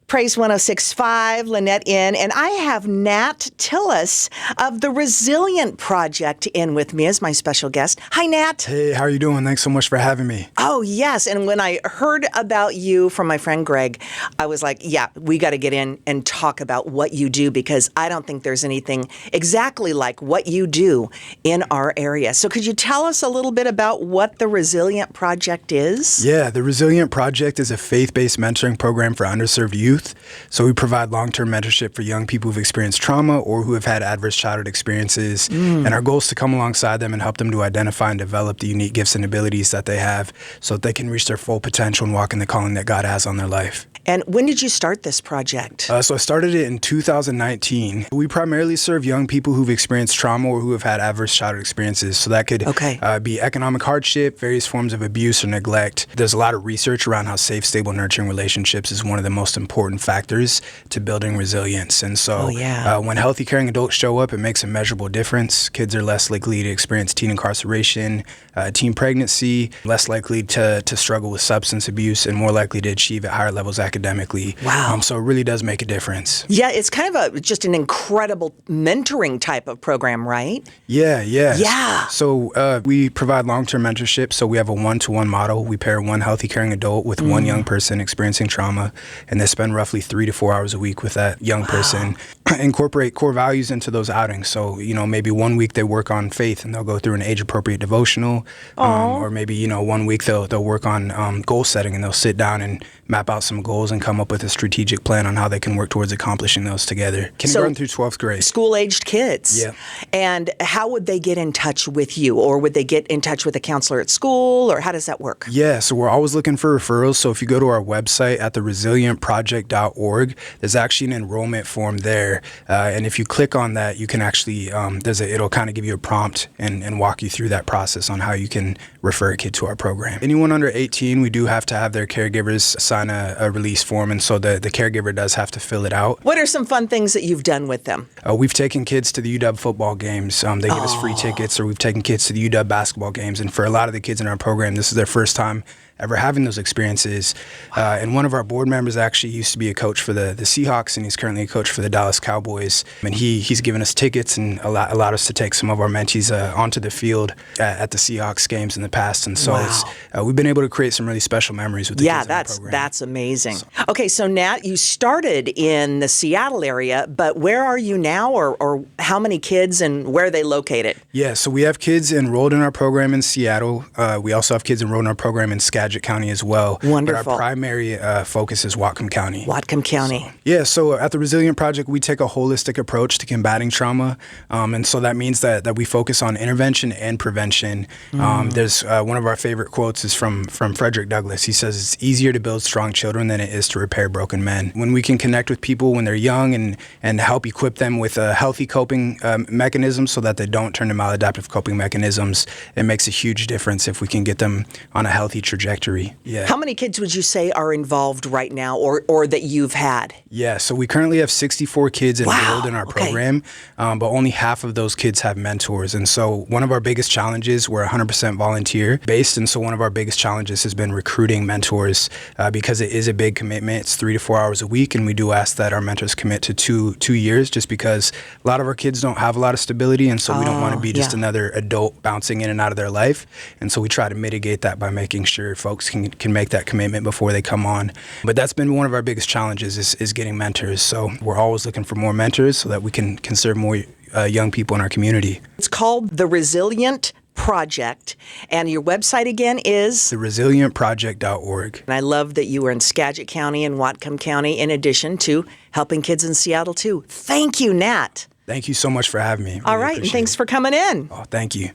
Praise 106.5, Lynette in, and I have Nat Tillis of the Resilient Project in with me as my special guest. Hi, Nat. Hey, how are you doing? Thanks so much for having me. Oh, yes. And when I heard about you from my friend Greg, I was like, yeah, we got to get in and talk about what you do, because I don't think there's anything exactly like what you do in our area. So could you tell us a little bit about what the Resilient Project is? Yeah, the Resilient Project is a faith-based mentoring program for underserved youth. So we provide long-term mentorship for young people who've experienced trauma or who have had adverse childhood experiences. And our goal is to come alongside them and help them to identify and develop the unique gifts and abilities that they have so that they can reach their full potential and walk in the calling that God has on their life. And when did you start this project? So I started it in 2019. We primarily serve young people who've experienced trauma or who have had adverse childhood experiences. So that could be economic hardship, various forms of abuse or neglect. There's a lot of research around how safe, stable, nurturing relationships is one of the most important factors to building resilience. And so when healthy, caring adults show up, it makes a measurable difference. Kids are less likely to experience teen incarceration, teen pregnancy, less likely to struggle with substance abuse, and more likely to achieve at higher levels academically. Wow. So it really does make a difference. Yeah, it's kind of just an incredible mentoring type of program, right? Yeah. So we provide long-term mentorship. So we have a one-to-one model. We pair one healthy, caring adult with one young person experiencing trauma, and they spend roughly 3 to 4 hours a week with that young person. Incorporate core values into those outings. So, maybe 1 week they work on faith and they'll go through an age-appropriate devotional. Or maybe, 1 week they'll work on goal setting, and they'll sit down and map out some goals and come up with a strategic plan on how they can work towards accomplishing those together. Kindergarten through 12th grade. School-aged kids. Yeah. And how would they get in touch with you? Or would they get in touch with a counselor at school? Or how does that work? Yeah, so we're always looking for referrals. So if you go to our website at theresilientproject.org, there's actually an enrollment form there. And if you click on that, you can actually, it'll kind of give you a prompt and walk you through that process on how you can refer a kid to our program. Anyone under 18, we do have to have their caregivers sign a release form, and so the caregiver does have to fill it out. What are some fun things that you've done with them? We've taken kids to the UW football games. They give us free tickets, or we've taken kids to the UW basketball games. And for a lot of the kids in our program, this is their first time ever having those experiences. And one of our board members actually used to be a coach for the Seahawks, and he's currently a coach for the Dallas Cowboys. And he's given us tickets and allowed us to take some of our mentees onto the field at the Seahawks games in the past. And so we've been able to create some really special memories with the kids in the program. That's amazing. Okay, so Nat, you started in the Seattle area, but where are you now, or how many kids, and where are they located? Yeah, so we have kids enrolled in our program in Seattle. We also have kids enrolled in our program in Skagit County as well. Wonderful. But our primary focus is Whatcom County. Whatcom County. So at the Resilient Project, we take a holistic approach to combating trauma. And so that means that we focus on intervention and prevention. There's one of our favorite quotes is from Frederick Douglass. He says, "It's easier to build strong children than it is to repair broken men." When we can connect with people when they're young and help equip them with a healthy coping mechanisms so that they don't turn to maladaptive coping mechanisms, it makes a huge difference if we can get them on a healthy trajectory. Yeah. How many kids would you say are involved right now, or that you've had? Yeah, so we currently have 64 kids enrolled in our program, but only half of those kids have mentors. And so one of our biggest challenges, we're 100% volunteer based, and so one of our biggest challenges has been recruiting mentors because it is a big commitment. It's 3 to 4 hours a week, and we do ask that our mentors commit to two years, just because a lot of our kids don't have a lot of stability, and so we don't want to be just another adult bouncing in and out of their life. And so we try to mitigate that by making sure folks can make that commitment before they come on. But that's been one of our biggest challenges is getting mentors. So we're always looking for more mentors so that we can serve more young people in our community. It's called The Resilient Project, and your website again is? theresilientproject.org. And I love that you were in Skagit County and Whatcom County, in addition to helping kids in Seattle too. Thank you, Nat. Thank you so much for having me. All right, and thanks for coming in. Oh, thank you.